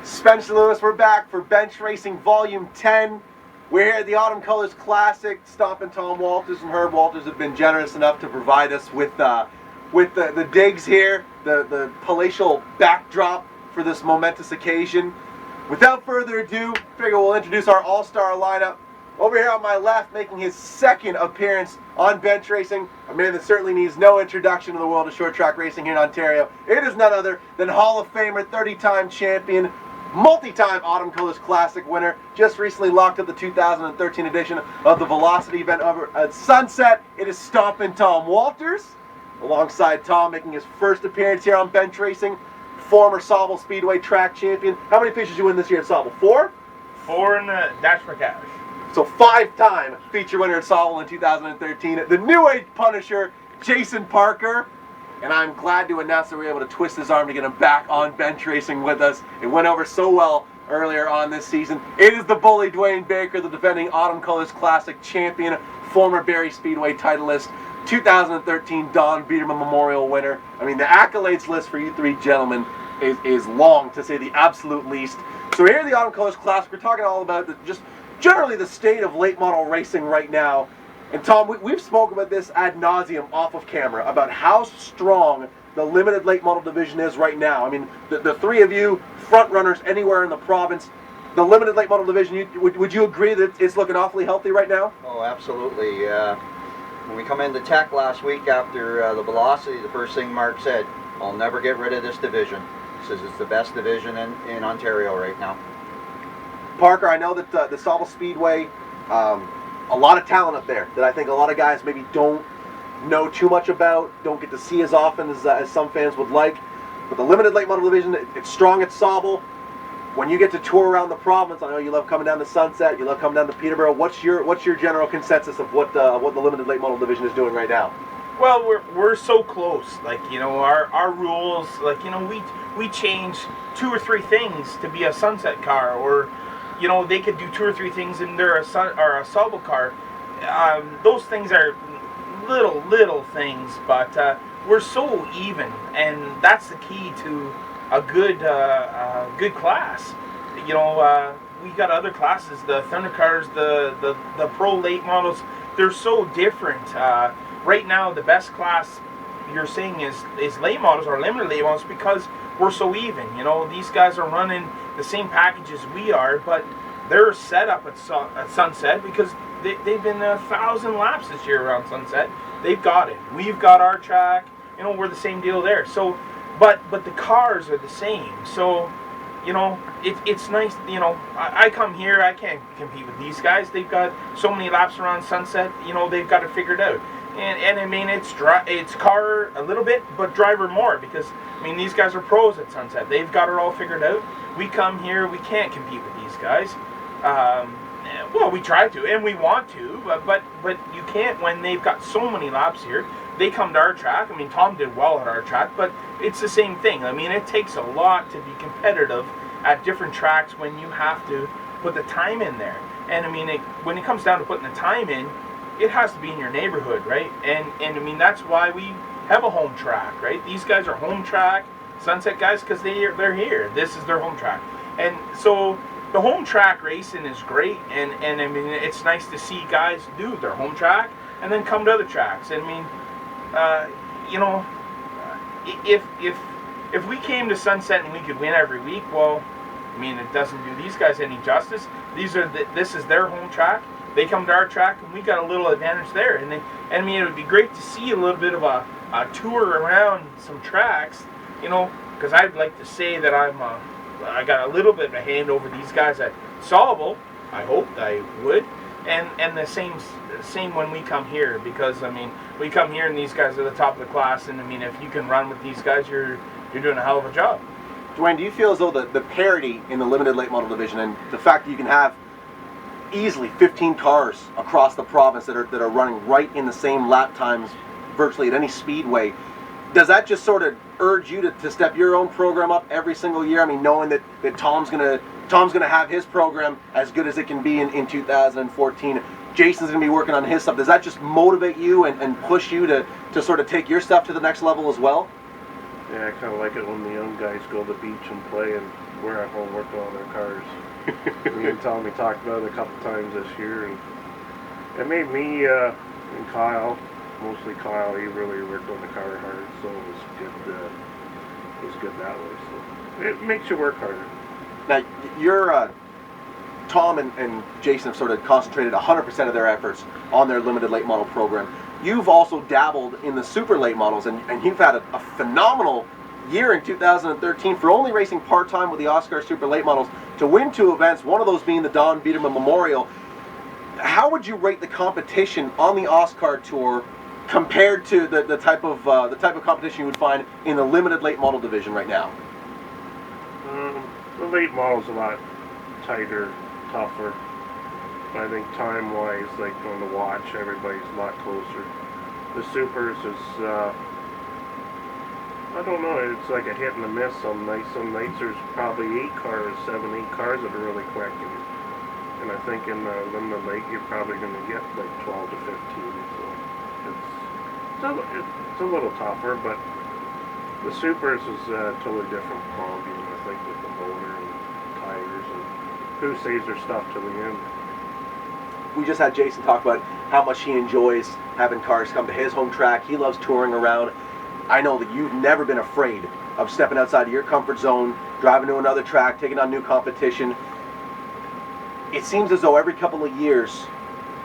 Spencer Lewis, we're back for Bench Racing Volume 10. We're here at the Autumn Colors Classic. Stompin Tom Walters and Herb Walters have been generous enough to provide us with the digs here, the palatial backdrop for this momentous occasion. Without further ado, I figure we'll introduce our all-star lineup. Over here on my left, making his second appearance on bench racing, a man that certainly needs no introduction to the world of short track racing here in Ontario. It is none other than Hall of Famer, 30-time champion, multi-time Autumn Colors Classic winner, just recently locked up the 2013 edition of the Velocity event over at Sunset. It is Stompin Tom Walters, alongside Tom making his first appearance here on bench racing, former Sauble Speedway track champion. How many features did you win this year at Sauble? 4? 4 in the Dash for Cash. So 5-time feature winner at Sauble in 2013. The New Age Punisher, Jason Parker. And I'm glad to announce that we were able to twist his arm to get him back on bench racing with us. It went over so well earlier on this season. It is the Bully Dwayne Baker, the defending Autumn Colors Classic champion, former Barrie Speedway titleist, 2013 Don Biederman Memorial winner. I mean, the accolades list for you three gentlemen is long, to say the absolute least. So here at the Autumn Colors Classic, we're talking all about just generally the state of late model racing right now. And Tom, we've spoken about this ad nauseum off of camera, about how strong the limited late model division is right now. I mean, the three of you, front runners anywhere in the province, the limited late model division, would you agree that it's looking awfully healthy right now? Oh, absolutely. When we come into tech last week after the Velocity, the first thing Mark said, I'll never get rid of this division. He says it's the best division in Ontario right now. Parker, I know that the Sauble Speedway, a lot of talent up there that I think a lot of guys maybe don't know too much about, don't get to see as often as some fans would like. But the limited late model division, it's strong at Sauble. When you get to tour around the province, I know you love coming down to Sunset, you love coming down to Peterborough. What's your general consensus of what the limited late model division is doing right now? Well, we're so close. Like, you know, our rules, like, you know, we change 2 or 3 things to be a Sunset car, or you know, they could do 2 or 3 things in their a Sauble car. Those things are little things, but we're so even, and that's the key to a good class. You know, we got other classes, the Thunder cars, the pro late models. They're so different. Right now, the best class you're saying is late models or limited late models, because we're so even. You know, these guys are running the same package as we are, but they're set up at Sunset because they've been 1,000 laps this year around Sunset. They've got it. We've got our track. You know, we're the same deal there. So, but the cars are the same. So, you know, it's nice. You know, I come here, I can't compete with these guys. They've got so many laps around Sunset. You know, they've got it figured out. And I mean, it's car a little bit, but driver more, because I mean, these guys are pros at Sunset. They've got it all figured out. We come here, we can't compete with these guys. Well, we try to, and we want to, but you can't when they've got so many laps here. They come to our track. I mean, Tom did well at our track, but it's the same thing. I mean, it takes a lot to be competitive at different tracks when you have to put the time in there. And I mean, when it comes down to putting the time in, it has to be in your neighborhood, right? And I mean, that's why we have a home track, right? These guys are home track Sunset guys, because they're here. This is their home track. And so the home track racing is great, and I mean, it's nice to see guys do their home track and then come to other tracks. And I mean, you know, if we came to Sunset and we could win every week, well, I mean, it doesn't do these guys any justice. This is their home track. They come to our track, and we got a little advantage there. And I mean, it would be great to see a little bit of a tour around some tracks, you know, because I'd like to say that I got a little bit of a hand over these guys at Sauble. I hoped I would, and the same when we come here, because I mean, we come here and these guys are the top of the class, and I mean, if you can run with these guys, you're doing a hell of a job. Dwayne, do you feel as though the parity in the limited late model division, and the fact that you can have easily 15 cars across the province that are running right in the same lap times virtually at any speedway, does that just sort of urge you to step your own program up every single year? I mean, knowing that Tom's gonna have his program as good as it can be in 2014. Jason's gonna be working on his stuff. Does that just motivate you and push you to sort of take your stuff to the next level as well? Yeah, I kind of like it when the young guys go to the beach and play, and we're at home working on their cars. Me and Tommy talked about it a couple times this year, and it made me and Kyle, mostly Kyle, he really worked on the car hard, so it was good. It was good that way. So it makes you work harder. Now, you're Tom and Jason have sort of concentrated 100% of their efforts on their limited late model program. You've also dabbled in the super late models, and you've had a phenomenal year in 2013 for only racing part-time with the Oscar Super Late Models to win 2 events, one of those being the Don Biederman Memorial. How would you rate the competition on the Oscar Tour compared to the type of competition you would find in the limited late model division right now? The late model's a lot tighter, tougher. I think time-wise, like on the watch, everybody's a lot closer. The supers is, I don't know, it's like a hit and a miss some nights. Some nights there's probably 8 cars, 7, 8 cars that are really quick. And I think in the limited late, you're probably going to get like 12 to 15. So it's a little tougher, but the supers is a totally different ballgame, I think, with the motor and tires and who saves their stuff to the end. We just had Jason talk about how much he enjoys having cars come to his home track. He loves touring around. I know that you've never been afraid of stepping outside of your comfort zone, driving to another track, taking on new competition. It seems as though every couple of years,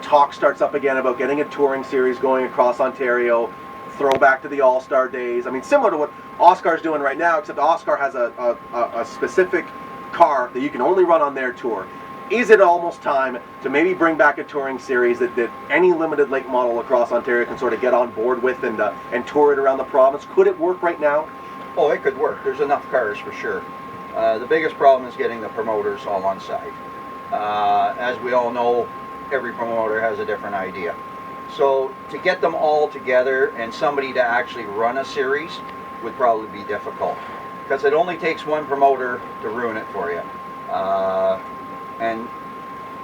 talk starts up again about getting a touring series going across Ontario, throwback to the All-Star days. I mean, similar to what Oscar's doing right now, except Oscar has a specific car that you can only run on their tour. Is it almost time to maybe bring back a touring series that any limited late model across Ontario can sort of get on board with and tour it around the province? Could it work right now? Oh, it could work. There's enough cars for sure. The biggest problem is getting the promoters all on side. As we all know, every promoter has a different idea. So to get them all together and somebody to actually run a series would probably be difficult, because it only takes one promoter to ruin it for you. And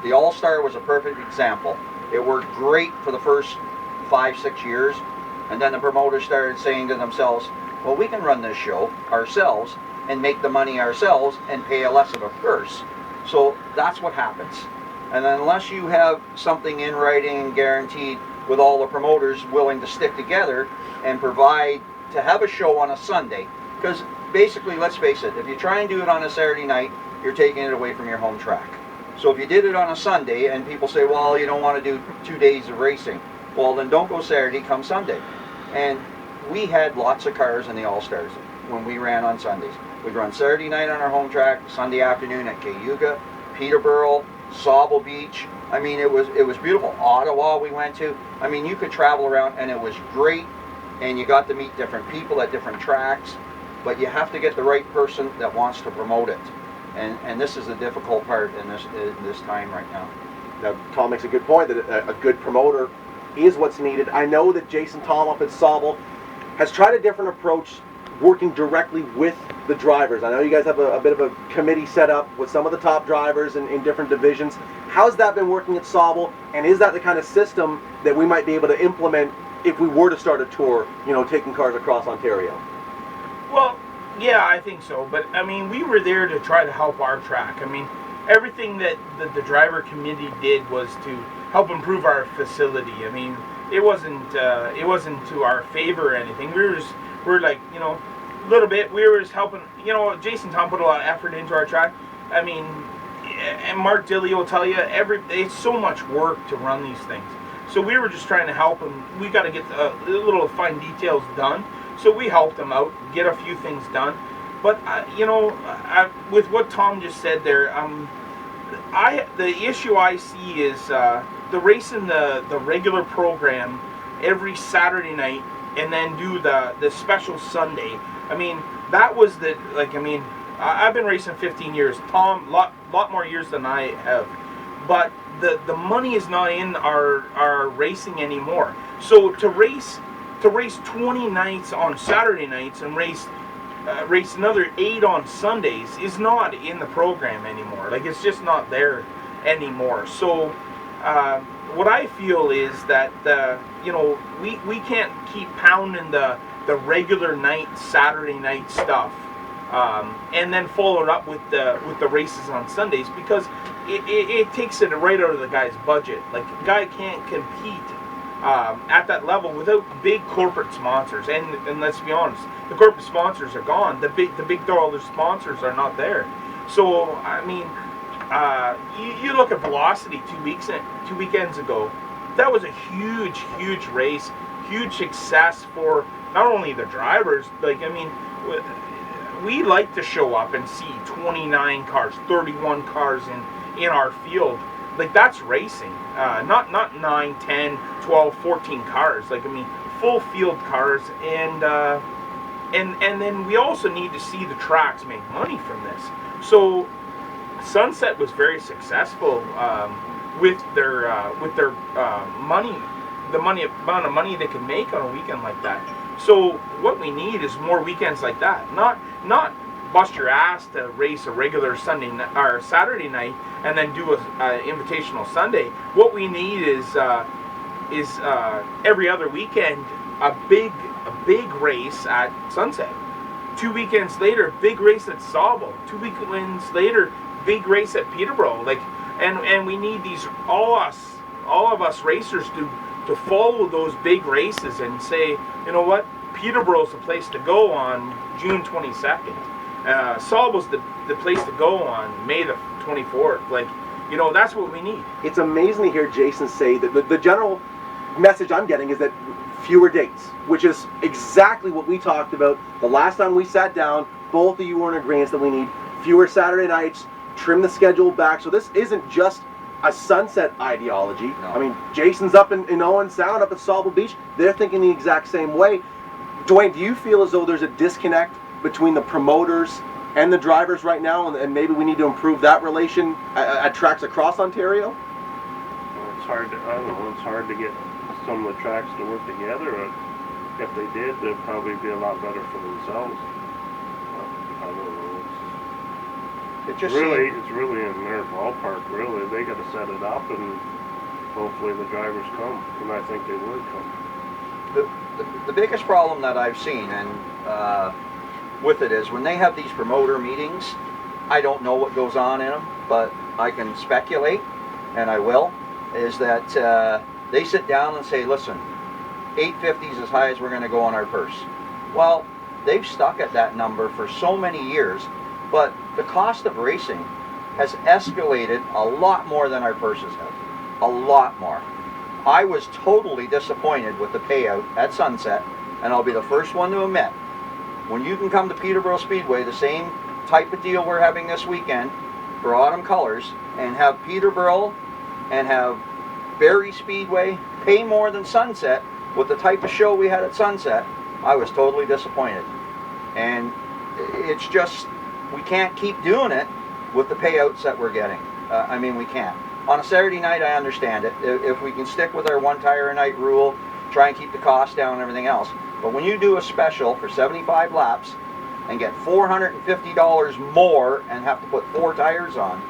the All-Star was a perfect example. It worked great for the first 5-6 years, and then the promoters started saying to themselves, well, we can run this show ourselves and make the money ourselves and pay a less of a purse. So that's what happens. And unless you have something in writing guaranteed with all the promoters willing to stick together and provide to have a show on a Sunday, because basically, let's face it, if you try and do it on a Saturday night, you're taking it away from your home track. So if you did it on a Sunday and people say, well, you don't want to do 2 days of racing, well, then don't go Saturday, come Sunday. And we had lots of cars in the All-Stars when we ran on Sundays. We'd run Saturday night on our home track, Sunday afternoon at Cayuga, Peterborough, Sauble Beach. I mean, it was beautiful. Ottawa we went to. I mean, you could travel around and it was great, and you got to meet different people at different tracks, but you have to get the right person that wants to promote it. And this is the difficult part in this time right now. Now, Tom makes a good point that a good promoter is what's needed. I know that Jason Tom up at Sauble has tried a different approach, working directly with the drivers. I know you guys have a bit of a committee set up with some of the top drivers in different divisions. How's that been working at Sauble, and is that the kind of system that we might be able to implement if we were to start a tour, you know, taking cars across Ontario? Well, yeah, I think so. But, I mean, we were there to try to help our track. I mean, everything that the driver committee did was to help improve our facility. I mean, it wasn't to our favor or anything. We're like, you know, a little bit. We were just helping. You know, Jason Tom put a lot of effort into our track. I mean, and Mark Dilly will tell you, it's so much work to run these things. So we were just trying to help him. We got to get the little fine details done. So we helped him out, get a few things done. But you know, with what Tom just said there, the issue I see is the racing the regular program every Saturday night and then do the special Sunday. I mean, that was I've been racing 15 years. Tom, lot more years than I have. But the money is not in our racing anymore. So to race 20 nights on Saturday nights and race another 8 on Sundays is not in the program anymore. Like, it's just not there anymore. So what I feel is that you know, we can't keep pounding the the regular night, Saturday night stuff, and then follow it up with the races on Sundays, because it takes it right out of the guy's budget. Like, the guy can't compete at that level without big corporate sponsors, and let's be honest, the corporate sponsors are gone. The big dollar sponsors are not there. So I mean, you look at Velocity 2 weekends ago. That was a huge race, huge success for not only the drivers. Like, I mean, we like to show up and see 29 cars, 31 cars in our field. Like, that's racing, not 9, 10, 12, 14 cars. Like, I mean, full field cars, and then we also need to see the tracks make money from this. So Sunset was very successful with their money, the amount of money they can make on a weekend like that. So what we need is more weekends like that. Not bust your ass to race a regular Sunday or Saturday night and then do a invitational Sunday. What we need is every other weekend a big race at Sunset. 2 weekends later, big race at Sauble. 2 weekends later, big race at Peterborough. Like, and we need these all of us racers to follow those big races and say, you know what, Peterborough's the place to go on June 22nd. Sauble's the place to go on May the 24th. Like, you know, that's what we need. It's amazing to hear Jason say that the general message I'm getting is that fewer dates, which is exactly what we talked about the last time we sat down. Both of you were in agreement that we need fewer Saturday nights, trim the schedule back. So this isn't just a Sunset ideology. No. I mean, Jason's up in Owen Sound, up at Sauble Beach. They're thinking the exact same way. Dwayne, do you feel as though there's a disconnect between the promoters and the drivers right now, and maybe we need to improve that relation at tracks across Ontario? Well, it's hard to, I don't know, it's hard to get some of the tracks to work together. If they did, they'd probably be a lot better for themselves. I don't know. It's really in their ballpark, really. They got to set it up, and hopefully the drivers come, and I think they would come. The biggest problem that I've seen and with it is when they have these promoter meetings, I don't know what goes on in them, but I can speculate, and I will, is that they sit down and say, listen, 850 is as high as we're going to go on our purse. Well, they've stuck at that number for so many years, but the cost of racing has escalated a lot more than our purses have. A lot more. I was totally disappointed with the payout at Sunset, and I'll be the first one to admit, when you can come to Peterborough Speedway, the same type of deal we're having this weekend for Autumn Colors, and have Peterborough and have Barrie Speedway pay more than Sunset with the type of show we had at Sunset, I was totally disappointed. And it's just, we can't keep doing it with the payouts that we're getting. I mean, we can't. On a Saturday night, I understand it. If we can stick with our one tire a night rule, try and keep the cost down and everything else. But when you do a special for 75 laps and get $450 more and have to put 4 tires on.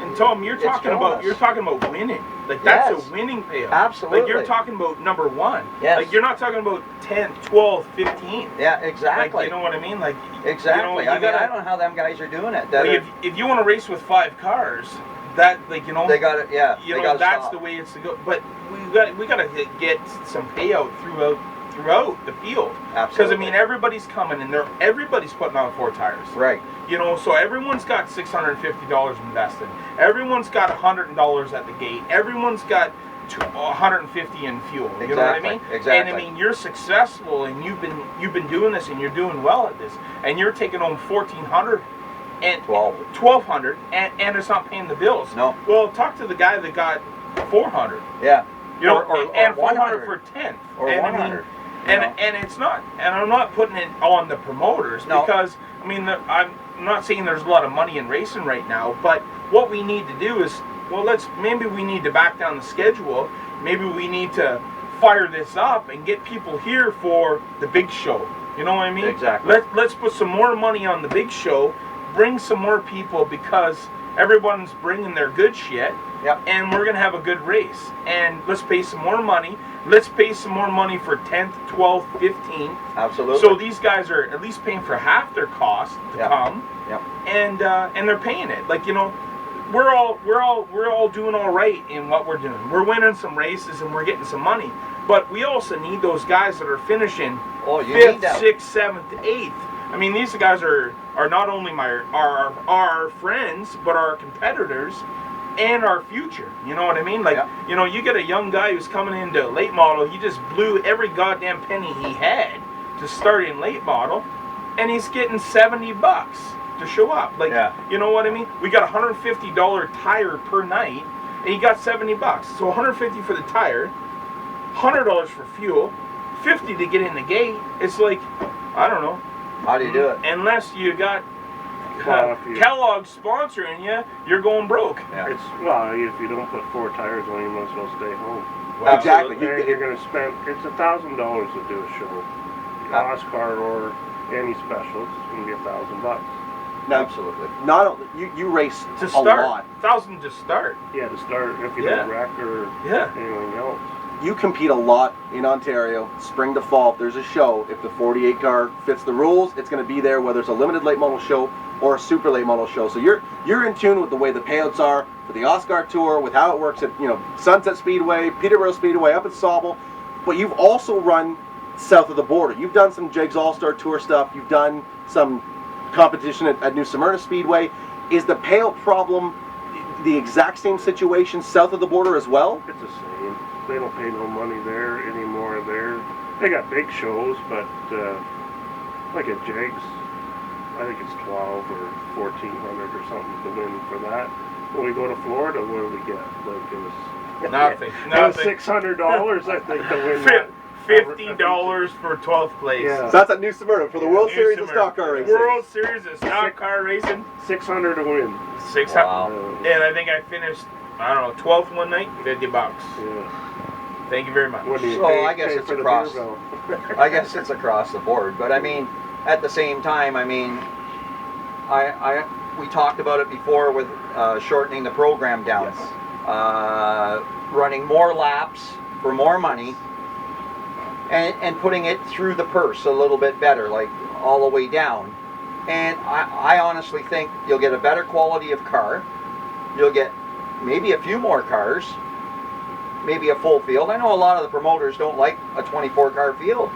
And Tom, you're talking about winning. Like, that's a winning payout. Absolutely. Like, you're talking about number one. Yes. Like, you're not talking about 10, 12, 15. Yeah, exactly. Like, you know what I mean? Like, exactly. You know, I don't know how them guys are doing it. Like, if you want to race with 5 cars, that, like, you know, they got it. Yeah, you know, that's the way it's to go. But we got to get some payout throughout the field. Absolutely. Because I mean, everybody's coming and everybody's putting on 4 tires. Right. You know, so everyone's got $650 invested. Everyone's got $100 at the gate. Everyone's got $150 in fuel. Exactly. You know what I mean? Exactly. And I mean, you're successful, and you've been doing this, and you're doing well at this, and you're taking home $1,400 and $1,200, and it's not paying the bills. No. Well, talk to the guy that got $400. Yeah. You know, or and 100 $400 for 10. Or and 100. I mean, and it's not, and I'm not putting it on the promoters, no. Because I mean, I'm not saying there's a lot of money in racing right now, but what we need to do is, well, maybe we need to back down the schedule. Maybe we need to fire this up and get people here for the big show. You know what I mean? Exactly. Let's put some more money on the big show, bring some more people, because Everyone's bringing their good shit. Yep. And we're going to have a good race. And let's pay some more money. Let's pay some more money for 10th, 12th, 15th. Absolutely. So these guys are at least paying for half their cost to come. Yep. And they're paying it. Like, you know, we're all doing all right in what we're doing. We're winning some races and we're getting some money. But we also need those guys that are finishing 5th, 6th, 7th, 8th. I mean, these guys are not only our friends, but our competitors and our future. You know what I mean? Like, you know, you get a young guy who's coming into late model, he just blew every goddamn penny he had to start in late model, and he's getting $70 to show up. Like, you know what I mean? We got a $150 tire per night, and he got $70. So $150 for the tire, $100 for fuel, $50 to get in the gate. It's like, I don't know. How do you do it? Unless you got Well, Kellogg sponsoring you, you're going broke. Yeah. It's, well, if you don't put 4 tires on, you might as well stay home. Well, Exactly. You're going to spend, it's $1,000 to do a show. NASCAR or any special, it's going to be $1,000. Now, Absolutely. not only you race To a start, lot. $1,000 to start. Yeah, to start, if you Yeah. don't wreck or Yeah. anything else. You compete a lot in Ontario, spring to fall. If there's a show, if the 48 car fits the rules, it's going to be there, whether it's a limited late model show or a super late model show. So you're in tune with the way the payouts are for the Oscar Tour, with how it works at Sunset Speedway, Peterborough Speedway, up at Sauble. But you've also run south of the border. You've done some Jigs All-Star Tour stuff. You've done some competition at New Smyrna Speedway. Is the payout problem the exact same situation south of the border as well? It's the same. They don't pay no money there anymore there. They got big shows, but like at Jigs, I think it's 12 or 1,400 or something to win for that. When we go to Florida, what do we get? Like it was Nothing. it was Nothing. $600, I think, to win that. $50 for 12th place. Yeah. So that's at New Smyrna for the World New Series of Smyrna. Stock Car Racing. World Series of Stock Car Racing. 600 to win. 600. Wow. And I think I finished, I don't know, 12th one night, $50. Yeah. Thank you very much. What do you So pay, I guess pay it's for the across. beer bell? I guess it's across the board, but I mean, at the same time, I mean, we talked about it before with shortening the program down, running more laps for more money, and putting it through the purse a little bit better, like all the way down. And I honestly think you'll get a better quality of car. You'll get maybe a few more cars, maybe a full field. I know a lot of the promoters don't like a 24-car field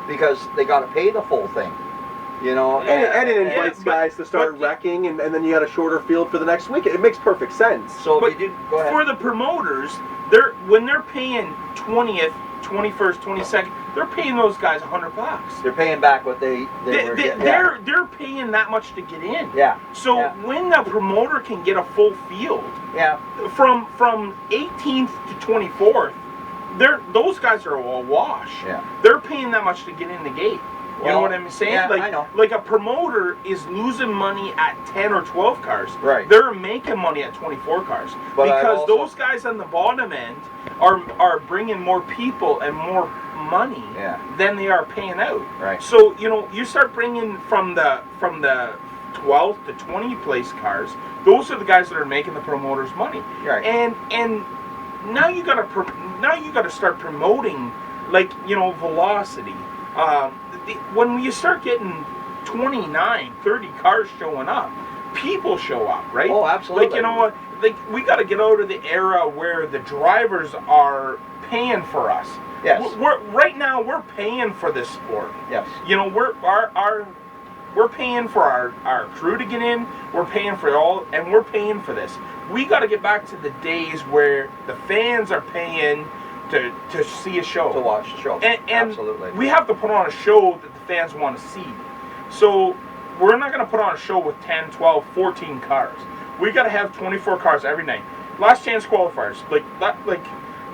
because they got to pay the full thing, you know. And it invites guys to start wrecking, and then you got a shorter field for the next week. It makes perfect sense. So But if you do, go ahead. For the promoters, when they're paying 20th, 21st, 22nd, they're paying those guys $100. They're paying back what they were getting. They're paying that much to get in. Yeah. So when the promoter can get a full field, from 18th to 24th, those guys are a wash. Yeah. They're paying that much to get in the gate. You know what I'm saying? Yeah, like, I know. Like a promoter is losing money at 10 or 12 cars. Right. They're making money at 24 cars. But because those guys on the bottom end are bringing more people and more money than they are paying out. Right. So, you start bringing from the 12th to 20th place cars, those are the guys that are making the promoters money. Right. And now you got to start promoting, like, velocity. When you start getting 29, 30 cars showing up, people show up, right? Oh, absolutely. Like, you know what? Like, we got to get out of the era where the drivers are paying for us. Yes. Right now we're paying for this sport. Yes. We're paying for our crew to get in. We're paying for and we're paying for this. We got to get back to the days where the fans are paying to see a show. To watch the show. And absolutely. We have to put on a show that the fans want to see. So we're not going to put on a show with 10, 12, 14 cars. We got to have 24 cars every night. Last chance qualifiers. Like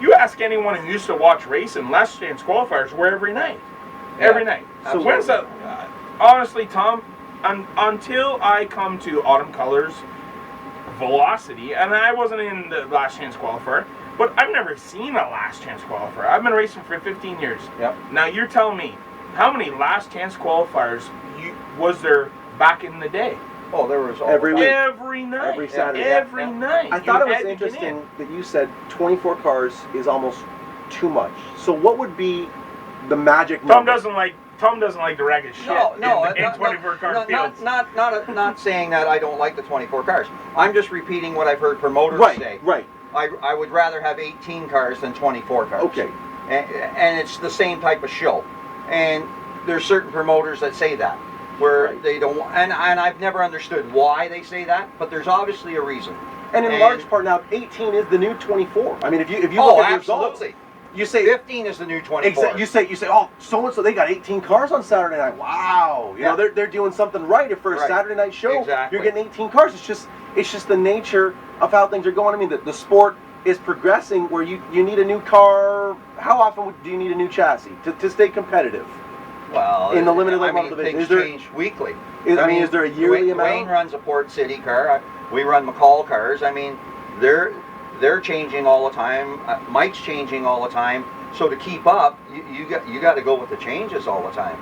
you ask anyone who used to watch racing, last chance qualifiers were every night. Every night. So when's that? Honestly, Tom, until I come to Autumn Colors, Velocity, and I wasn't in the last chance qualifier, but I've never seen a last chance qualifier. I've been racing for 15 years. Yep. Now you're telling me, how many last chance qualifiers was there back in the day? Oh, there was all Every the week. time. Every night. Every Saturday. Every Yeah. night. I thought You it was had to get interesting in. that you said 24 cars is almost too much. So what would be the magic number? Tom doesn't like to wreck his shit in 24 car fields. Not saying that I don't like the 24 cars. I'm just repeating what I've heard promoters say. Right. I would rather have 18 cars than 24 cars. Okay. And it's the same type of show. And there's certain promoters that say that, where Right. they don't, and I've never understood why they say that, but there's obviously a reason. And in large part now, 18 is the new 24. I mean, if you Oh, look at results, absolutely. you say 15 is the new 24. You say, oh, so and so they got 18 cars on Saturday night. Wow, you know they're doing something right. If for a Right. Saturday night show Exactly. you're getting 18 cars, it's just the nature of how things are going. I mean, the sport is progressing where you need a new car. How often do you need a new chassis to stay competitive? Well, in the limited late model division, things is there- change weekly. Is there a yearly amount? Dwayne runs a Port City car. We run McCall cars. I mean, they're changing all the time. Mike's changing all the time. So to keep up, you got to go with the changes all the time.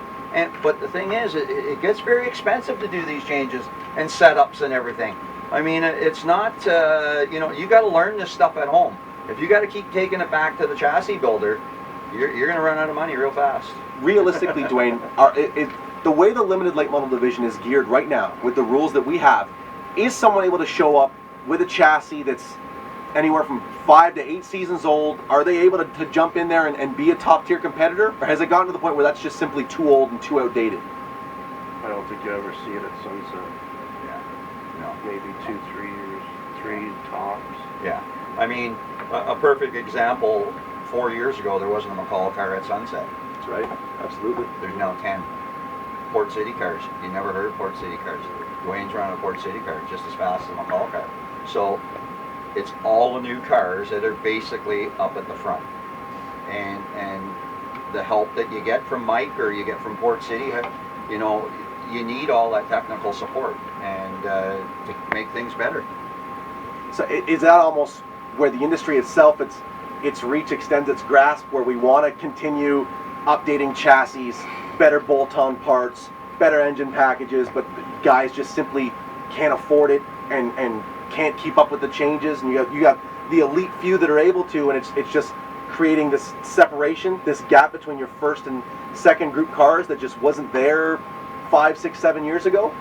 But the thing is, it gets very expensive to do these changes and setups and everything. I mean, it's not you got to learn this stuff at home. If you got to keep taking it back to the chassis builder, you're going to run out of money real fast. Realistically, Dwayne, the way the limited late model division is geared right now, with the rules that we have, is someone able to show up with a chassis that's anywhere from 5 to 8 seasons old? Are they able to jump in there and be a top tier competitor? Or has it gotten to the point where that's just simply too old and too outdated? I don't think you ever see it at Sunset. Yeah. No. Maybe 2-3 years, 3 tops. Yeah. I mean, a perfect example, 4 years ago, there wasn't a McCall car at Sunset. That's right. Absolutely. There's now 10 Port City cars. You never heard of Port City cars. Dwayne's running a Port City car just as fast as a McCall car. So it's all the new cars that are basically up at the front. And the help that you get from Mike or you get from Port City, you need all that technical support and to make things better. So is that almost where the industry itself, its reach extends its grasp, where we want to continue updating chassis, better bolt-on parts, better engine packages, but guys just simply can't afford it and can't keep up with the changes, and you got the elite few that are able to, and it's just creating this separation, this gap between your first and second group cars that just wasn't there 5, 6, 7 years ago?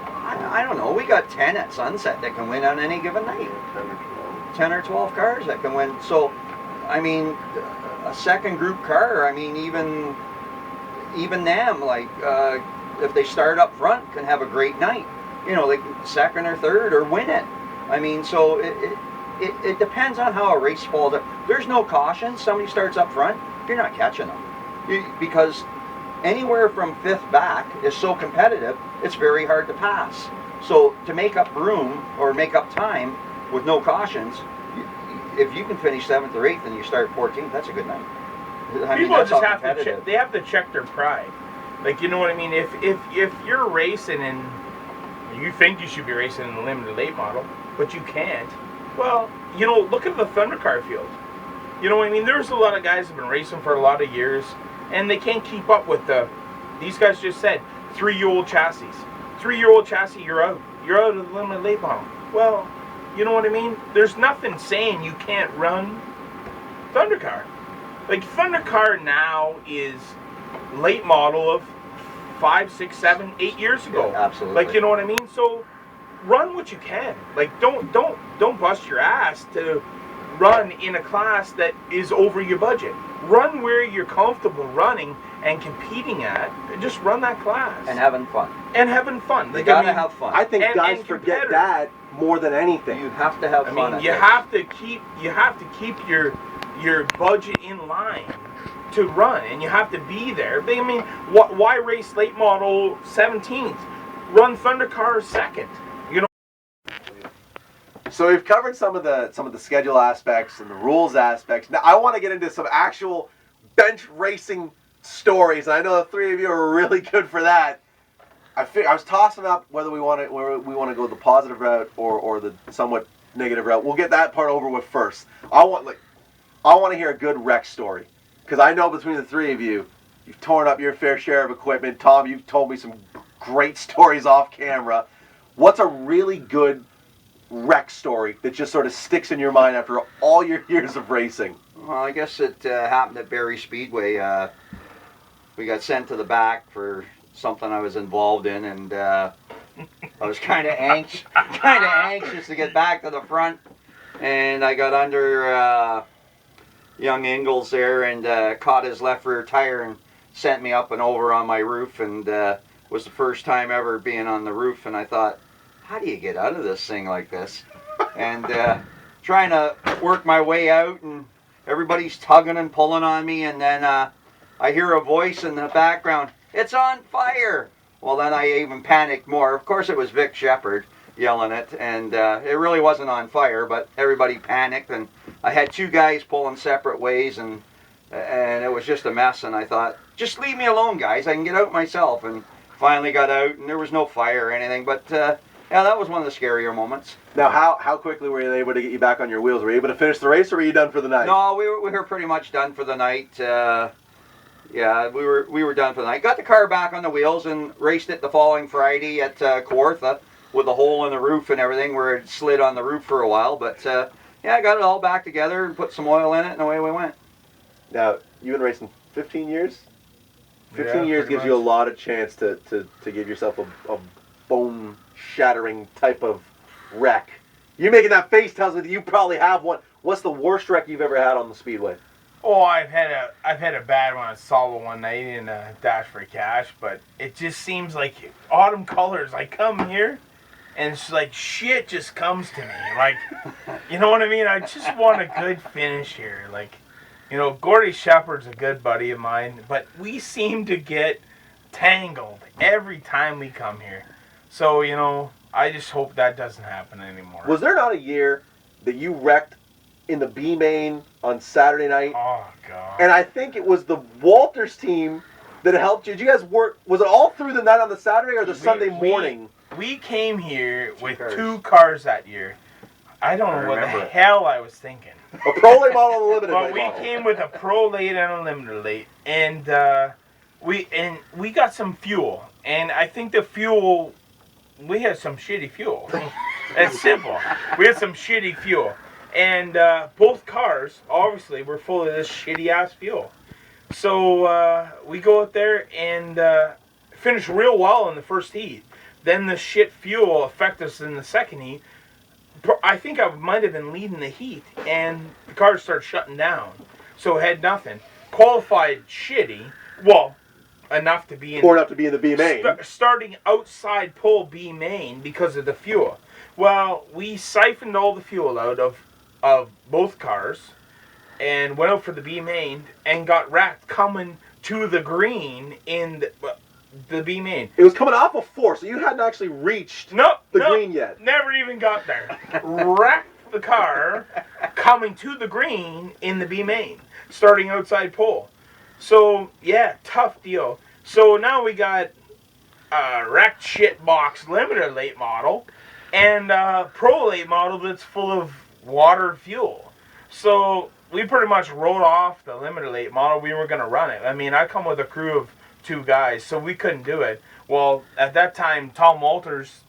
I don't know. We got 10 at Sunset that can win on any given night. 10 or 12 cars that can win. So, I mean, a second group car, I mean, even them, like, if they start up front, can have a great night. Like second or third or win it. I mean, so it depends on how a race falls. There's no caution. Somebody starts up front, you're not catching them. Because anywhere from 5th back is so competitive, it's very hard to pass. So to make up room or make up time with no cautions, if you can finish 7th or 8th and you start 14th, that's a good night. I mean, People that's just how have to competitive. check. They have to check their pride. Like, you know what I mean? If you're racing and you think you should be racing in the limited late model, but you can't, well, look at the Thundercar field. You know what I mean? There's a lot of guys that have been racing for a lot of years, and they can't keep up with these guys just said, 3-year-old chassis. 3-year-old chassis, you're out. You're out of the limited late model. Well, you know what I mean? There's nothing saying you can't run Thundercar. Like, Thundercar now is late model of 5, 6, 7, 8 years ago. Yeah, absolutely. Like, you know what I mean? So run what you can. Like, don't bust your ass to run in a class that is over your budget. Run where you're comfortable running and competing at. Just run that class. And having fun. Like, You gotta have fun. I think And guys forget competitive. that more than anything. You have to have I fun. mean, at you this. have to keep your budget in line to run, and you have to be there. I mean, why race late model 17th? Run Thundercar 2nd. So we've covered some of the schedule aspects and the rules aspects. Now I want to get into some actual bench racing stories. And I know the three of you are really good for that. I was tossing up whether we want to go the positive route or the somewhat negative route. We'll get that part over with first. I want to hear a good wreck story, because I know between the three of you, you've torn up your fair share of equipment. Tom, you've told me some great stories off camera. What's a really good wreck story that just sort of sticks in your mind after all your years of racing? Well, I guess it happened at Bully Speedway. We got sent to the back for something I was involved in, and I was kind of anxious to get back to the front, and I got under young Ingalls there and caught his left rear tire and sent me up and over on my roof, and was the first time ever being on the roof, and I thought, how do you get out of this thing like this? And trying to work my way out, and everybody's tugging and pulling on me, and then I hear a voice in the background, "It's on fire!" Well, then I even panicked more. Of course, it was Vic Shepard yelling it, and it really wasn't on fire, but everybody panicked, and I had two guys pulling separate ways, and it was just a mess, and I thought, just leave me alone, guys. I can get out myself, and finally got out, and there was no fire or anything, but yeah, that was one of the scarier moments. Now, how quickly were they able to get you back on your wheels? Were you able to finish the race, or were you done for the night? No, we were pretty much done for the night. Yeah, we were done for the night. Got the car back on the wheels and raced it the following Friday at Kawartha with a hole in the roof and everything where it slid on the roof for a while. But yeah, I got it all back together and put some oil in it, and away we went. Now, you've been racing 15 years? 15 Yeah, years pretty gives you a much. lot of chance to give yourself a bone-shattering type of wreck. You making that face tells me that you probably have one. What's the worst wreck you've ever had on the Speedway? Oh, I've had a bad one at Sauble one night in Dash for Cash, but it just seems like autumn colors. I come here, and it's like shit just comes to me. Like, you know what I mean? I just want a good finish here. Like, you know, Gordy Shepard's a good buddy of mine, but we seem to get tangled every time we come here. So, you know, I just hope that doesn't happen anymore. Was there not a year that you wrecked in the B main on Saturday night? Oh, God. And I think it was the Walters team that helped you. Did you guys work? Was it all through the night on the Saturday or the Sunday morning? We came here with cars. 2 cars that year. I don't know what the remember it. hell I was thinking. A pro late model and a limited But late we model. came with a pro late and a limited late, and we got some fuel, and I think the fuel, we had some shitty fuel. It's simple. We had some shitty fuel, and both cars obviously were full of this shitty ass fuel. So we go out there and finish real well in the first heat. Then the shit fuel affected us in the second heat. I think I might have been leading the heat, and the car started shutting down. So had nothing. Qualified shitty. Well, enough to be in. Or enough to be in the B main. Starting outside pole B main because of the fuel. Well, we siphoned all the fuel out of both cars, and went out for the B main and got wrecked coming to the green in the B main. It was coming off of 4, so you hadn't actually reached Nope, the green yet. Never even got there. Wrecked the car coming to the green in the B main, starting outside pole. So yeah, tough deal. So now we got a wrecked shit box limited late model and a pro late model that's full of water fuel. So we pretty much wrote off the limited late model. We were going to run it. I mean, I come with a crew of 2 guys, so we couldn't do it. Well, at that time, Tom Walter's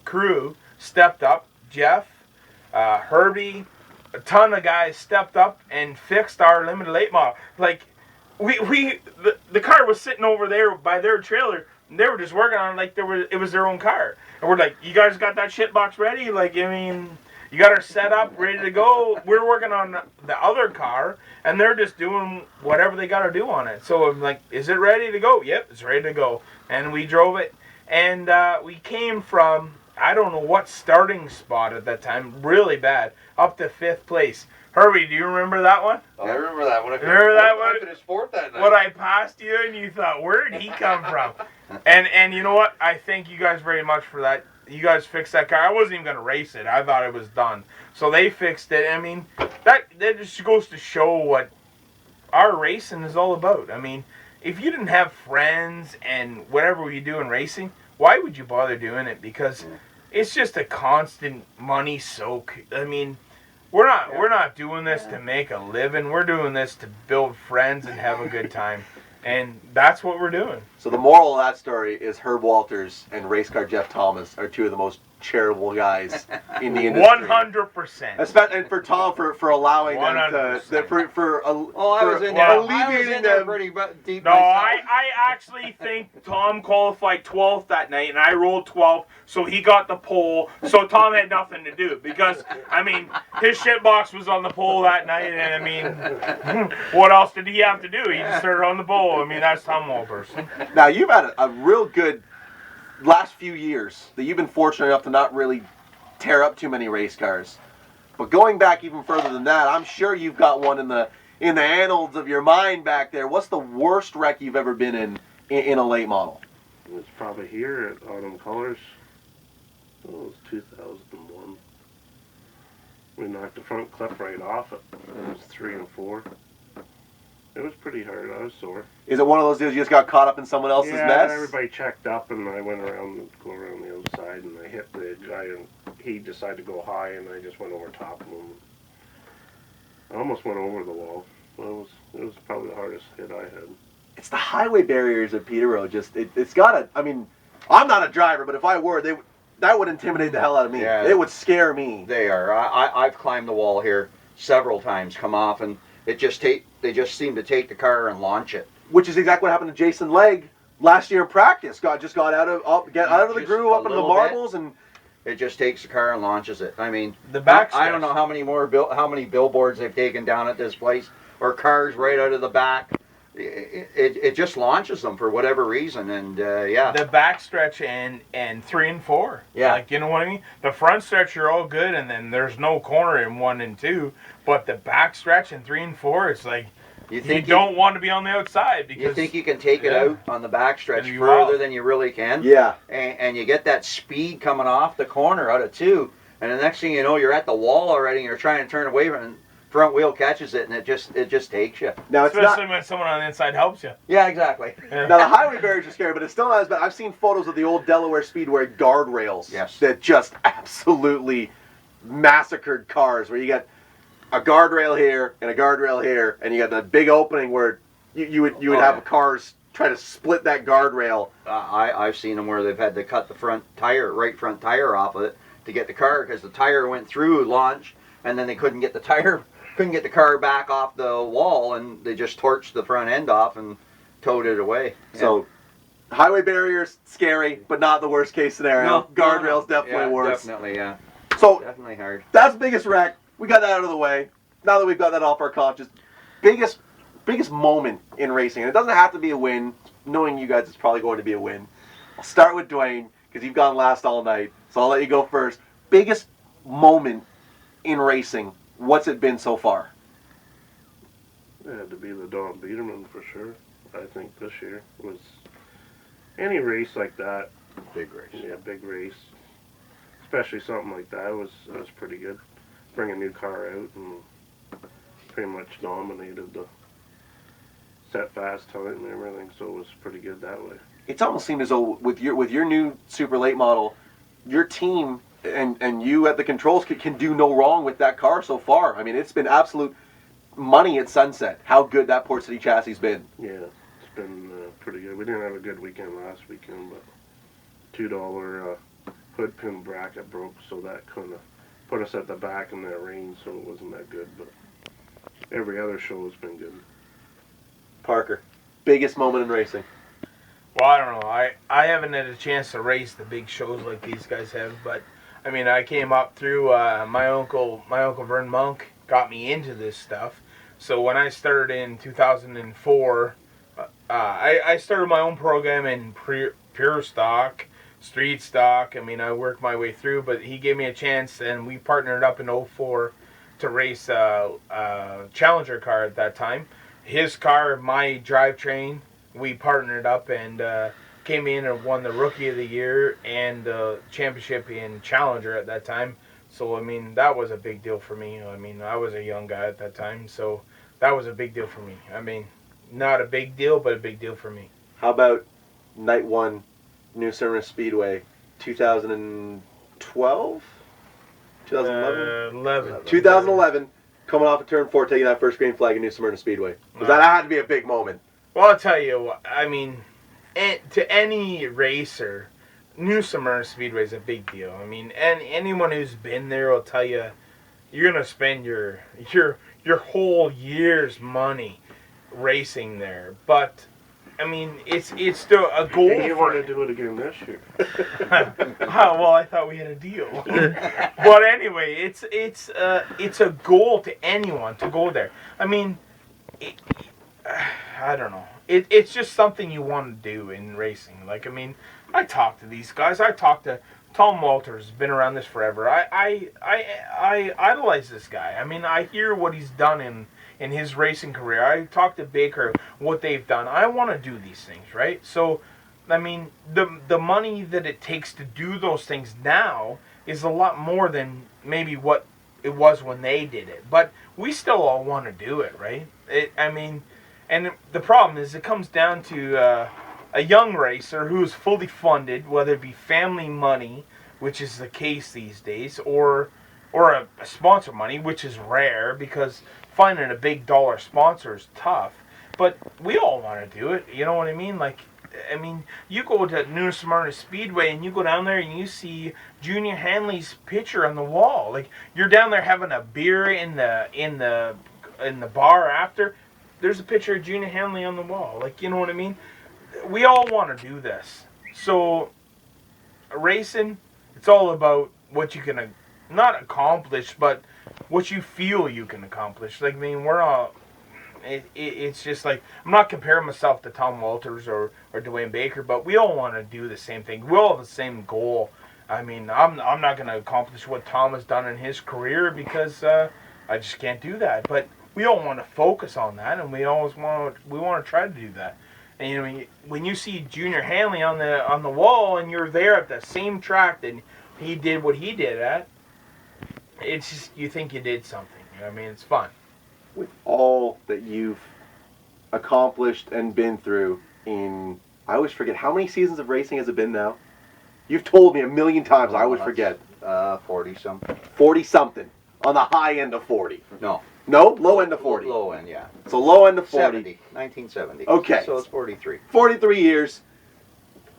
crew stepped up. Jeff, Herbie, a ton of guys stepped up and fixed our limited late model. Like, the car was sitting over there by their trailer, and they were just working on it like it was their own car. And we're like, you guys got that shit box ready? Like, I mean, you got our setup ready to go. We're working on the other car, and they're just doing whatever they got to do on it. So I'm like, is it ready to go? Yep, it's ready to go. And we drove it, and we came from, I don't know what starting spot at that time, really bad, up to 5th place. Herbie, do you remember that one? I remember that one. Remember that one? I finished 4th that night. When I passed you and you thought, where did he come from? And you know what? I thank you guys very much for that. You guys fixed that car. I wasn't even going to race it. I thought it was done. So they fixed it. I mean, that just goes to show what our racing is all about. I mean, if you didn't have friends and whatever you do in racing, why would you bother doing it? Because it's just a constant money soak. I mean, we're not doing this to make a living. We're doing this to build friends and have a good time. And that's what we're doing. So the moral of that story is Herb Walters and race car Jeff Thomas are two of the most charitable guys in the industry. 100%. Especially, and for Tom for allowing them to 100%. I was in there. I was alleviating in there them. pretty deep. No, myself. I actually think Tom qualified 12th that night, and I rolled 12th, so he got the pole. So Tom had nothing to do because, I mean, his shit box was on the pole that night, and I mean, what else did he have to do? He just started on the pole. I mean, that's Tom Walters. Now you've had a real good last few years that you've been fortunate enough to not really tear up too many race cars. But going back even further than that, I'm sure you've got one in the annals of your mind back there. What's the worst wreck you've ever been in a late model? It's probably here at Autumn Colors. Oh, it was 2001. We knocked the front clip right off it. It was 3 and 4. It was pretty hard. I was sore. Is it one of those deals you just got caught up in someone else's mess? Everybody checked up, and I went around the other side, and I hit the guy, and he decided to go high, and I just went over top of him. I almost went over the wall. Well, it was probably the hardest hit I had. It's the highway barriers at Peterborough. It's got to. I mean, I'm not a driver, but if I were, that would intimidate the hell out of me. Yeah. It would scare me. They are. I've climbed the wall here several times, come off, and they just seem to take the car and launch it. Which is exactly what happened to Jason Legg last year in practice. Just got out of the groove, up into the marbles, and it just takes the car and launches it. I mean, The back I don't know how many billboards they've taken down at this place, or cars right out of the back. It just launches them for whatever reason, and yeah. The back stretch and 3 and 4. Yeah. Like, you know what I mean? The front stretch, you're all good, and then there's no corner in 1 and 2. But the back stretch in 3 and 4, it's like, you don't want to be on the outside. Because you think you can take it out on the backstretch And you further will. than you really can. yeah. And you get that speed coming off the corner out of 2. And the next thing you know, you're at the wall already, and you're trying to turn away from it. Front wheel catches it, and it just takes you. Now it's especially not. when someone on the inside helps you. Yeah, exactly. Yeah. Now the highway barriers are scary, but it's still not as bad. I've seen photos of the old Delaware Speedway guardrails. Yes. That just absolutely massacred cars, where you got a guardrail here and a guardrail here, and you got the big opening where you would have cars try to split that guardrail. I've seen them where they've had to cut the right front tire off of it to get the car, because the tire went through launch, and then they couldn't get the the car back off the wall, and they just torched the front end off and towed it away. So highway barriers, scary, but not the worst case scenario. No, Guardrails, no. definitely Yeah, worse. Definitely, yeah. So Definitely hard. that's the biggest wreck. We got that out of the way. Now that we've got that off our conscience, biggest moment in racing, and it doesn't have to be a win. Knowing you guys, it's probably going to be a win. I'll start with Dwayne, because you've gone last all night, so I'll let you go first. Biggest moment in racing, what's it been so far? It had to be the Don Biederman for sure. I think this year was any race like that. Big race. Yeah, big race. Especially something like that was pretty good. Bring a new car out and pretty much dominated the set fast time and everything, so it was pretty good that way. It's almost seemed as though with your new super late model, your team and you at the controls can do no wrong with that car so far. I mean, it's been absolute money at Sunset, how good that Port City chassis has been. Yeah, it's been pretty good. We didn't have a good weekend last weekend, but $2 hood pin bracket broke, so that kind of put us at the back in that range, so it wasn't that good, but every other show has been good. Parker, biggest moment in racing? Well, I don't know. I haven't had a chance to race the big shows like these guys have, but I mean, I came up through my uncle Vern Monk got me into this stuff. So when I started in 2004, I started my own program in pure stock, street stock. I mean, I worked my way through, but he gave me a chance, and we partnered up in 04 to race a Challenger car at that time. His car, my drivetrain, we partnered up and came in and won the Rookie of the Year and the championship in Challenger at that time. So, I mean, that was a big deal for me. I mean, I was a young guy at that time, so that was a big deal for me. I mean, not a big deal, but a big deal for me. How about night one, New Smyrna Speedway, 2012? 2011? 2011, coming off of turn 4, taking that first green flag in New Smyrna Speedway. That had to be a big moment. Well, I'll tell you what, I mean, to any racer, New Smyrna Speedway is a big deal. I mean, and anyone who's been there will tell you you're gonna spend your whole year's money racing there. But I mean, it's still a goal. And you want to do it again this year? Well, I thought we had a deal. But anyway, it's a goal to anyone to go there. I mean, I don't know. It's just something you want to do in racing. Like, I mean, I talk to these guys. I talk to Tom Walters, has been around this forever. I idolize this guy. I mean, I hear what he's done in his racing career. I talk to Baker, what they've done. I want to do these things, right? So, I mean, the money that it takes to do those things now is a lot more than maybe what it was when they did it. But we still all want to do it, right? I mean, and the problem is it comes down to a young racer who is fully funded, whether it be family money, which is the case these days, or a sponsor money, which is rare because finding a big dollar sponsor is tough. But we all want to do it. You know what I mean? Like, I mean, you go to New Smyrna Speedway and you go down there and you see Junior Hanley's picture on the wall. Like, you're down there having a beer in the bar after. There's a picture of Junior Hanley on the wall. Like, you know what I mean? We all want to do this. So, racing, it's all about what you can not accomplish, but what you feel you can accomplish. Like, I mean, we're all. It's just like, I'm not comparing myself to Tom Walters or Dwayne Baker, but we all want to do the same thing. We all have the same goal. I mean, I'm not going to accomplish what Tom has done in his career because I just can't do that. But we all want to focus on that, and we want to try to do that. And you know, when you see Junior Hanley on the wall, and you're there at the same track that he did what he did at, it's just, you think you did something. You know what I mean? It's fun. With all that you've accomplished and been through in, I always forget, how many seasons of racing has it been now? You've told me a million times, I always forget. 40-something. 40-something. On the high end of 40. No. No? Low end of 40. Low end, yeah. So low end of 40. 1970. Okay. So it's 43. 43 years.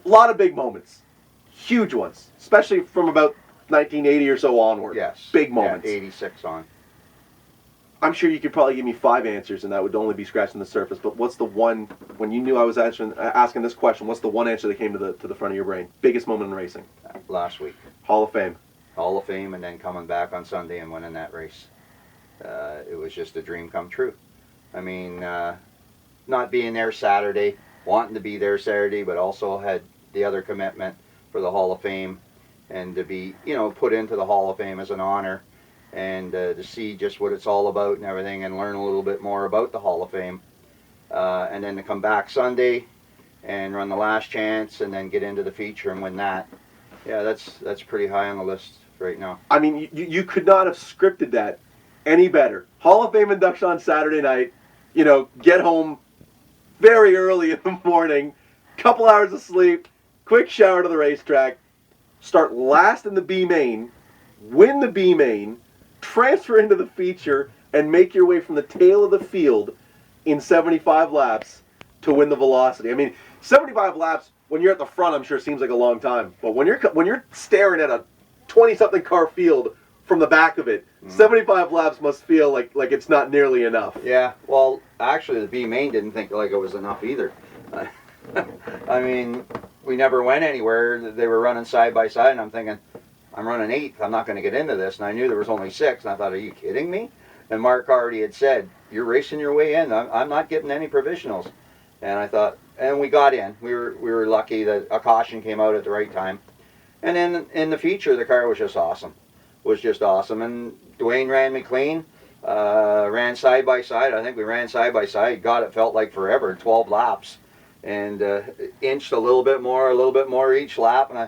A lot of big moments. Huge ones. Especially from about 1980 or so onward. Yes. Big moments. Yeah, 86 on. I'm sure you could probably give me 5 answers, and that would only be scratching the surface. But what's the one, when you knew I was asking this question, what's the one answer that came to the front of your brain? Biggest moment in racing? Last week. Hall of Fame. Hall of Fame, and then coming back on Sunday and winning that race. It was just a dream come true. I mean, not being there Saturday, wanting to be there Saturday, but also had the other commitment for the Hall of Fame, and to be, you know, put into the Hall of Fame as an honor. And to see just what it's all about and everything, and learn a little bit more about the Hall of Fame. And then to come back Sunday and run the last chance and then get into the feature and win that. Yeah, that's pretty high on the list right now. I mean, you could not have scripted that any better. Hall of Fame induction on Saturday night, you know, get home very early in the morning, couple hours of sleep, quick shower to the racetrack, start last in the B main, win the B main, transfer into the feature, and make your way from the tail of the field in 75 laps to win the velocity. I mean, 75 laps when you're at the front, I'm sure seems like a long time, but when you're staring at a 20-something car field from the back of it, 75 laps must feel like it's not nearly enough. Yeah, well, actually the B main didn't think like it was enough either. I mean, we never went anywhere. They were running side by side, and I'm thinking, I'm running 8th. I'm not going to get into this. And I knew there was only 6. And I thought, are you kidding me? And Mark already had said, you're racing your way in. I'm not getting any provisionals. And I thought, and we got in. We were lucky that a caution came out at the right time. And then in the feature, the car was just awesome. And Dwayne ran me clean. Ran side by side. I think we ran side by side. God, it felt like forever. 12 laps. And inched a little bit more each lap. And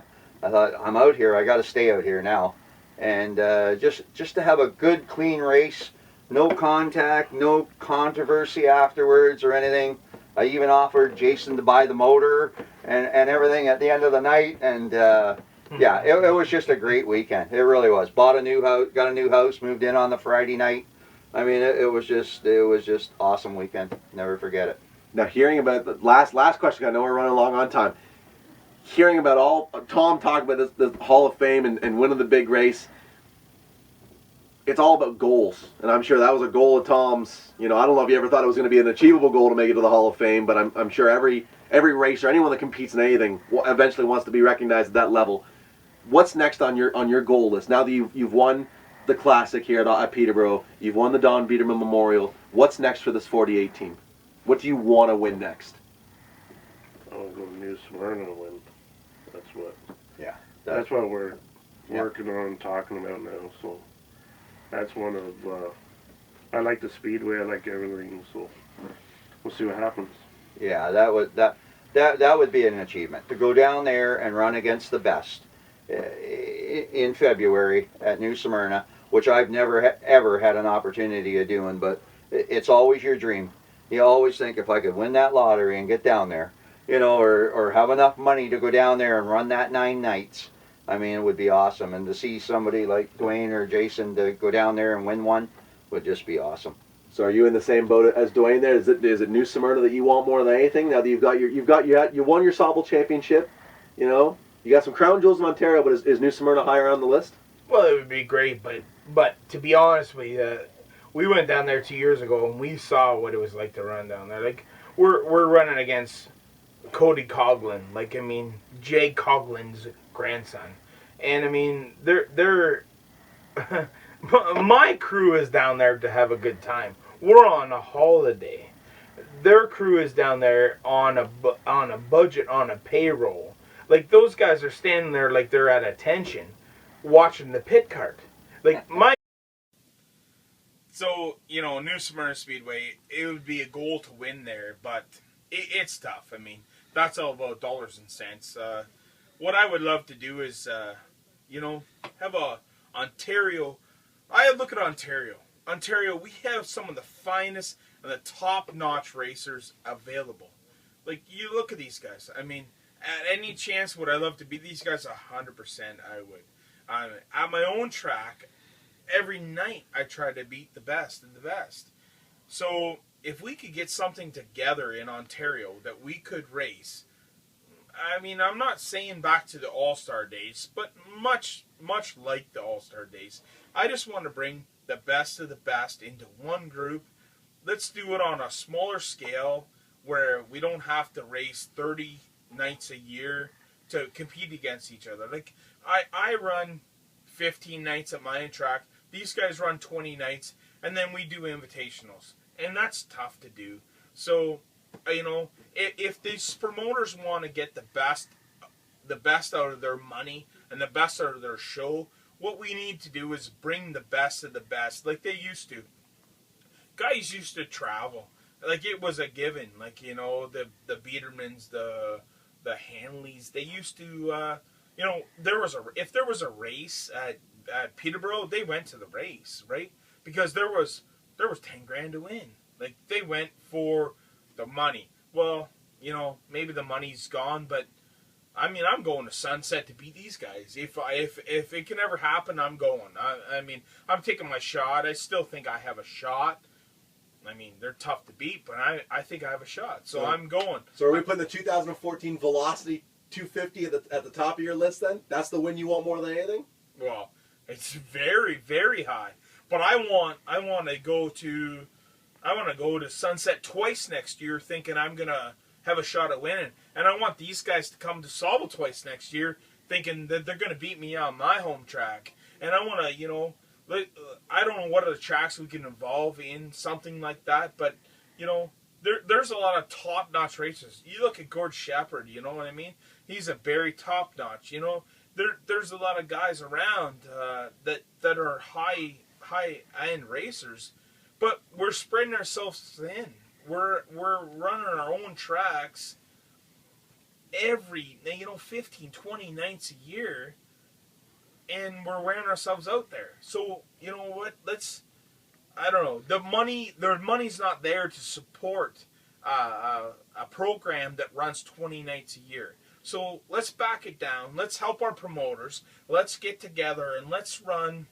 I thought, I'm out here. I got to stay out here now. And just to have a good, clean race, no contact, no controversy afterwards or anything. I even offered Jason to buy the motor and everything at the end of the night. And yeah, it was just a great weekend. It really was. Bought a new house, got a new house, moved in on the Friday night. I mean, it was just awesome weekend. Never forget it. Now, hearing about the last question, I know we're running long on time. Hearing about all Tom talk about the Hall of Fame and winning the big race, it's all about goals, and I'm sure that was a goal of Tom's. You know, I don't know if you ever thought it was going to be an achievable goal to make it to the Hall of Fame, but I'm sure every racer, anyone that competes in anything, eventually wants to be recognized at that level. What's next on your goal list? Now that you've won the Classic here at Peterborough, you've won the Don Biederman Memorial. What's next for this 48 team? What do you want to win next? I want to go to New Smyrna and win. That's what. Yeah. That's what we're working on, talking about now. So that's one of. I like the Speedway. I like everything. So we'll see what happens. Yeah, that would be an achievement to go down there and run against the best in February at New Smyrna, which I've never ever had an opportunity of doing. But it's always your dream. You always think, if I could win that lottery and get down there, you know, or have enough money to go down there and run that 9 nights. I mean, it would be awesome. And to see somebody like Dwayne or Jason to go down there and win one would just be awesome. So are you in the same boat as Dwayne there? Is it New Smyrna that you want more than anything? Now that you won your Sauble championship, you know, you got some crown jewels in Ontario, but is New Smyrna higher on the list? Well, it would be great, but to be honest with you, we went down there 2 years ago and we saw what it was like to run down there. Like, we're running against Cody Coughlin, like, I mean, Jay Coughlin's grandson, and I mean, they're my crew is down there to have a good time. We're on a holiday. Their crew is down there on a budget, on a payroll. Like, those guys are standing there like they're at attention, watching the pit cart. Like, my. So, you know, New Smyrna Speedway, it would be a goal to win there, but it's tough. I mean, that's all about dollars and cents. What I would love to do is, you know, have a Ontario. I look at Ontario. Ontario, we have some of the finest and the top-notch racers available. Like, you look at these guys. I mean, at any chance would I love to beat these guys? 100% I would. At my own track, every night I try to beat the best and the best. So if we could get something together in Ontario that we could race, I mean, I'm not saying back to the All-Star days, but much like the All-Star days. I just want to bring the best of the best into one group. Let's do it on a smaller scale where we don't have to race 30 nights a year to compete against each other. Like, I run 15 nights at my own track. These guys run 20 nights, and then we do invitationals. And that's tough to do. So, you know, if these promoters want to get the best out of their money and the best out of their show, what we need to do is bring the best of the best, like they used to. Guys used to travel. Like, it was a given. Like, you know, the Biedermans, the Hanleys, they used to, you know, if there was a race at Peterborough, they went to the race, right? Because there was 10 grand to win. Like, they went for the money. Well, you know, maybe the money's gone, but I mean, I'm going to Sunset to beat these guys. If it can ever happen, I'm going. I mean, I'm taking my shot. I still think I have a shot. I mean, they're tough to beat, but I think I have a shot. So I'm going. So are we putting the 2014 Velocity 250 at the top of your list then? That's the win you want more than anything? Well, it's very, very high. But I want to go to Sunset twice next year, thinking I'm gonna have a shot at winning. And I want these guys to come to Sauble twice next year, thinking that they're gonna beat me on my home track. And I want to, you know, I don't know what other tracks we can involve in something like that, but you know, there's a lot of top-notch racers. You look at Gord Shepard, you know what I mean? He's a very top-notch. You know, there's a lot of guys around that are high-end racers, but we're spreading ourselves thin. We're running our own tracks every, 15, 20 nights a year, and we're wearing ourselves out there. So, you know what? I don't know. The money's not there to support a program that runs 20 nights a year. So let's back it down. Let's help our promoters. Let's get together and let's run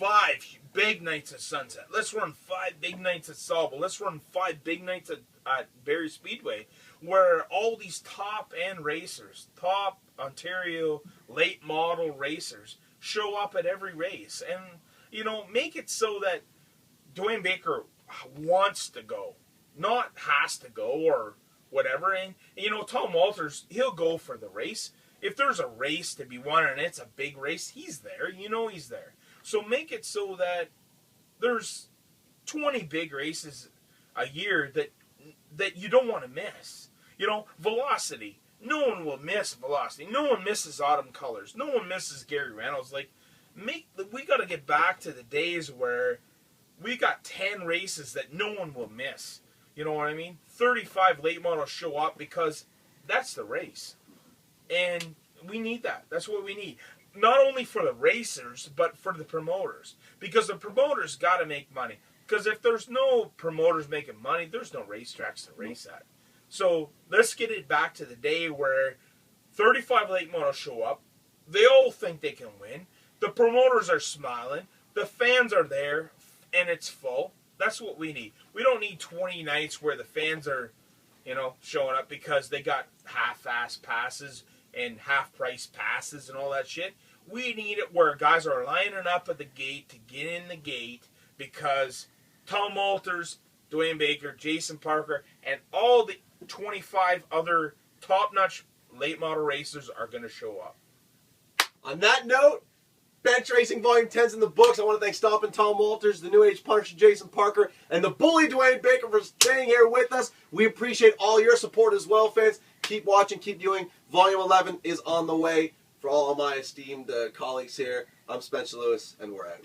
5 big nights at Sunset. Let's run 5 big nights at Sauble. Let's run 5 big nights at Barrie Speedway, where all these top-end racers, top Ontario late model racers show up at every race. And, you know, make it so that Dwayne Baker wants to go, not has to go or whatever. And, you know, Tom Walters, he'll go for the race. If there's a race to be won and it's a big race, he's there. You know he's there. So make it so that there's 20 big races a year that you don't want to miss. You know, Velocity. No one will miss Velocity. No one misses Autumn Colors. No one misses Gary Reynolds. Like, we got to get back to the days where we got 10 races that no one will miss. You know what I mean? 35 late models show up because that's the race. And we need that. That's what we need. Not only for the racers, but for the promoters. Because the promoters got to make money. Because if there's no promoters making money, there's no racetracks to race at. So let's get it back to the day where 35 late models show up. They all think they can win. The promoters are smiling. The fans are there, and it's full. That's what we need. We don't need 20 nights where the fans are, you know, showing up because they got half-ass passes and half-price passes and all that shit. We need it where guys are lining up at the gate to get in the gate because Tom Walters, Dwayne Baker, Jason Parker, and all the 25 other top-notch late model racers are going to show up. On that note, Bench Racing Volume 10's in the books. I want to thank Stompin, Tom Walters, the New Age Punisher, Jason Parker, and the Bully Dwayne Baker for staying here with us. We appreciate all your support as well, fans. Keep watching, keep viewing. Volume 11 is on the way. For all of my esteemed colleagues here, I'm Spencer Lewis, and we're out.